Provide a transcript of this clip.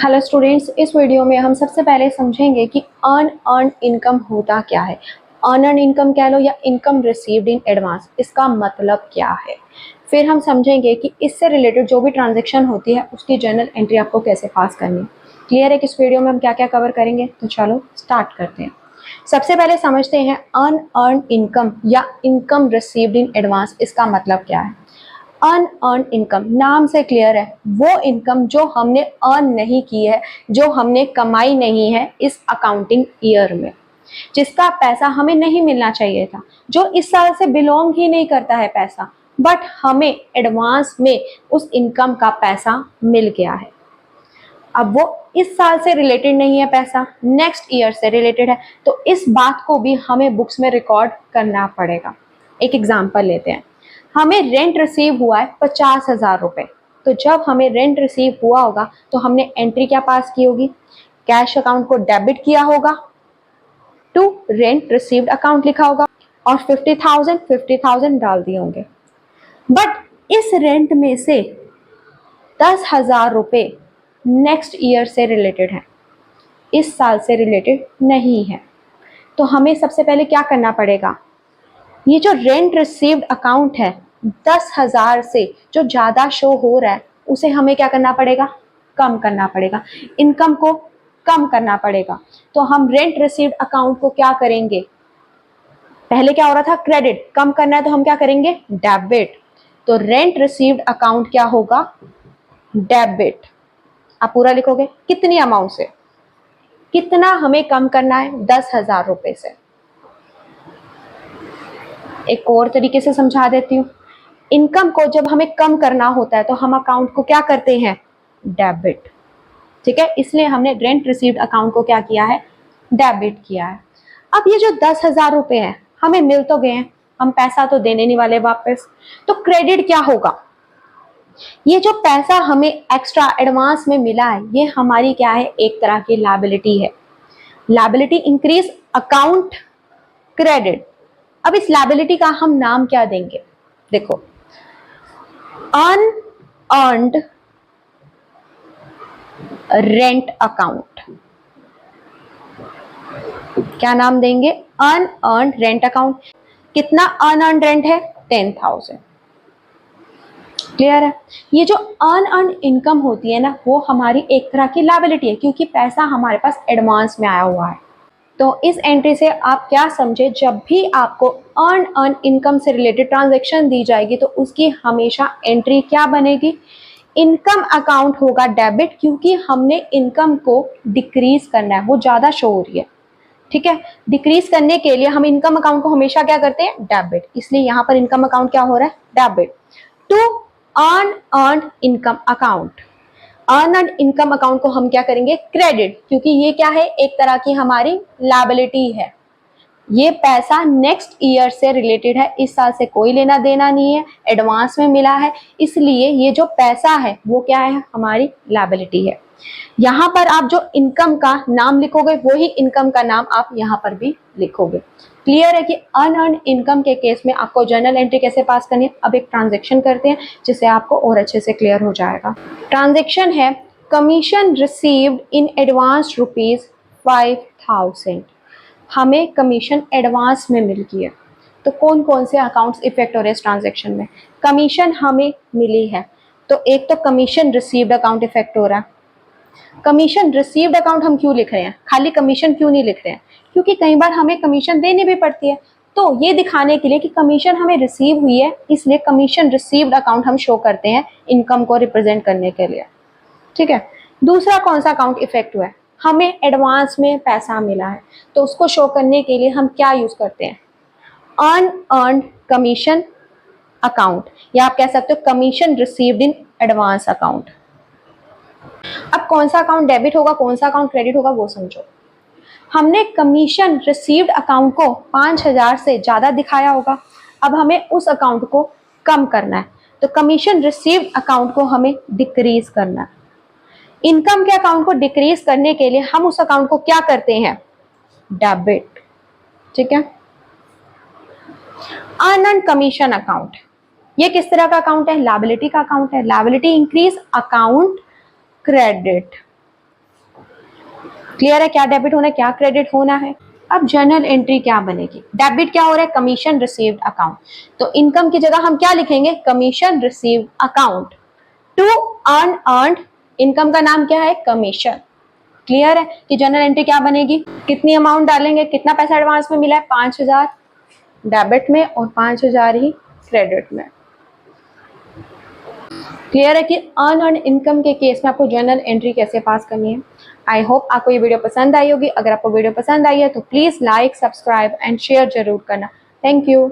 Hello students, इस video में हम सबसे पहले समझेंगे कि अर्न इनकम होता क्या है। अर्न इनकम कह लो या इनकम रिसीव्ड इन एडवांस, इसका मतलब क्या है। फिर हम समझेंगे कि इससे रिलेटेड जो भी ट्रांजैक्शन होती है उसकी जर्नल एंट्री आपको कैसे पास करनी है। क्लियर है कि इस वीडियो में हम क्या क्या कवर करेंगे। तो चलो स्टार्ट करते हैं। सबसे पहले समझते हैं अर्न इनकम या इनकम रिसीव्ड इन एडवांस, इसका मतलब क्या है। अनअर्न इनकम नाम से क्लियर है, वो इनकम जो हमने अर्न नहीं की है, जो हमने कमाई नहीं है इस अकाउंटिंग ईयर में, जिसका पैसा हमें नहीं मिलना चाहिए था, जो इस साल से बिलोंग ही नहीं करता है पैसा, बट हमें एडवांस में उस इनकम का पैसा मिल गया है। अब वो इस साल से रिलेटेड नहीं है, पैसा नेक्स्ट ईयर से रिलेटेड है, तो इस बात को भी हमें बुक्स में रिकॉर्ड करना पड़ेगा। एक एग्जांपल लेते हैं। हमें रेंट रिसीव हुआ है 50,000 रुपये। तो जब हमें रेंट रिसीव हुआ होगा तो हमने एंट्री क्या पास की होगी, कैश अकाउंट को डेबिट किया होगा, टू रेंट रिसीव्ड अकाउंट लिखा होगा और 50,000 डाल दिए होंगे। बट इस रेंट में से 10,000 रुपये नेक्स्ट ईयर से रिलेटेड है, इस साल से रिलेटेड नहीं है। तो हमें सबसे पहले क्या करना पड़ेगा, ये जो रेंट रिसीव्ड अकाउंट है 10,000 से जो ज़्यादा शो हो रहा है उसे हमें क्या करना पड़ेगा, कम करना पड़ेगा, इनकम को कम करना पड़ेगा। तो हम रेंट रिसीव्ड अकाउंट को क्या करेंगे, पहले क्या हो रहा था क्रेडिट, कम करना है तो हम क्या करेंगे डेबिट। तो रेंट रिसीव्ड अकाउंट क्या होगा, डेबिट। आप पूरा लिखोगे, कितनी अमाउंट से, कितना हमें कम करना है, 10,000 रुपये से। एक और तरीके से समझा देती हूँ। इनकम को जब हमें कम करना होता है तो हम अकाउंट को क्या करते हैं, डेबिट। ठीक है, इसलिए हमने रेंट रिसीव्ड अकाउंट को क्या किया है, डेबिट किया है। अब ये जो 10,000 रुपये हैं हमें मिल तो गए हैं, हम पैसा तो देने नहीं वाले वापस, तो क्रेडिट क्या होगा, ये जो पैसा हमें एक्स्ट्रा एडवांस में मिला है ये हमारी क्या है, एक तरह की लायबिलिटी है। Liability increase account credit. अब इस लायबिलिटी का हम नाम क्या देंगे, देखो अनअर्न्ड रेंट अकाउंट। क्या नाम देंगे, अनअर्न्ड रेंट अकाउंट। कितना अनअर्न्ड रेंट है, 10,000। क्लियर है। ये जो अनअर्न्ड इनकम होती है ना वो हमारी एक तरह की लायबिलिटी है, क्योंकि पैसा हमारे पास एडवांस में आया हुआ है। तो इस एंट्री से आप क्या समझे, जब भी आपको अर्न इनकम से रिलेटेड ट्रांजैक्शन दी जाएगी तो उसकी हमेशा एंट्री क्या बनेगी, इनकम अकाउंट होगा डेबिट, क्योंकि हमने इनकम को डिक्रीज करना है, वो ज़्यादा शो हो रही है। ठीक है, डिक्रीज करने के लिए हम इनकम अकाउंट को हमेशा क्या करते हैं, डेबिट। इसलिए यहाँ पर इनकम अकाउंट क्या हो रहा है, debit to earn income account. Earn income account को हम क्या करेंगे, क्रेडिट, क्योंकि ये क्या है, एक तरह की हमारी लायबिलिटी है। ये पैसा नेक्स्ट ईयर से रिलेटेड है, इस साल से कोई लेना देना नहीं है, एडवांस में मिला है, इसलिए ये जो पैसा है वो क्या है, हमारी लायबिलिटी है। यहाँ पर आप जो इनकम का नाम लिखोगे वही इनकम का नाम आप यहाँ पर भी लिखोगे। क्लियर है कि अनअर्न्ड इनकम के केस में आपको जर्नल एंट्री कैसे पास करनी है। अब एक ट्रांजैक्शन करते हैं जिससे आपको और अच्छे से क्लियर हो जाएगा। ट्रांजैक्शन है कमीशन रिसीव्ड इन एडवांस ₹5,000। हमें कमीशन एडवांस में मिल गई है। तो कौन कौन से अकाउंट्स इफेक्ट हो रहे हैं इस ट्रांजैक्शन में, कमीशन हमें मिली है तो एक तो कमीशन रिसीव्ड अकाउंट इफेक्ट हो रहा है। कमीशन रिसीव्ड अकाउंट हम क्यों लिख रहे हैं, खाली कमीशन क्यों नहीं लिख रहे हैं, क्योंकि कई बार हमें कमीशन देनी भी पड़ती है। तो ये दिखाने के लिए कि कमीशन हमें रिसीव हुई है, इसलिए कमीशन रिसीव्ड अकाउंट हम शो करते हैं इनकम को रिप्रेजेंट करने के लिए। ठीक है, दूसरा कौन सा अकाउंट इफेक्ट हुआ है, हमें एडवांस में पैसा मिला है, तो उसको शो करने के लिए हम क्या यूज करते हैं, अनअर्न्ड कमीशन अकाउंट, या आप कह सकते हो commission received in advance account. अब कौन सा अकाउंट डेबिट होगा, कौन सा अकाउंट क्रेडिट होगा वो समझो। हमने कमीशन रिसीव्ड अकाउंट को 5,000 से ज्यादा दिखाया होगा, अब हमें उस अकाउंट को कम करना है, तो कमीशन रिसीव्ड अकाउंट को हमें डिक्रीज करना है। इनकम के अकाउंट को डिक्रीज करने के लिए हम उस अकाउंट को क्या करते हैं, डेबिट। ठीक है, अनअर्न्ड कमीशन अकाउंट, ये किस तरह का अकाउंट है, लायबिलिटी का अकाउंट है। Liability increase account credit. Clear है क्या डेबिट होना है, क्या क्रेडिट होना है। अब जर्नल एंट्री क्या बनेगी, डेबिट क्या हो रहा है, कमीशन रिसीव्ड अकाउंट, तो इनकम की जगह हम क्या लिखेंगे, commission received account. To earn earned, income का नाम क्या है, कमीशन। क्लियर है कि जर्नल एंट्री क्या बनेगी, कितनी अमाउंट डालेंगे, कितना पैसा एडवांस में मिला है, 5000 डेबिट में और 5000 ही क्रेडिट में। क्लियर है कि अनअर्न इनकम के केस में आपको जर्नल एंट्री कैसे पास करनी है। आई होप आपको ये वीडियो पसंद आई होगी। अगर आपको वीडियो पसंद आई है तो please like, subscribe and share जरूर करना। Thank you.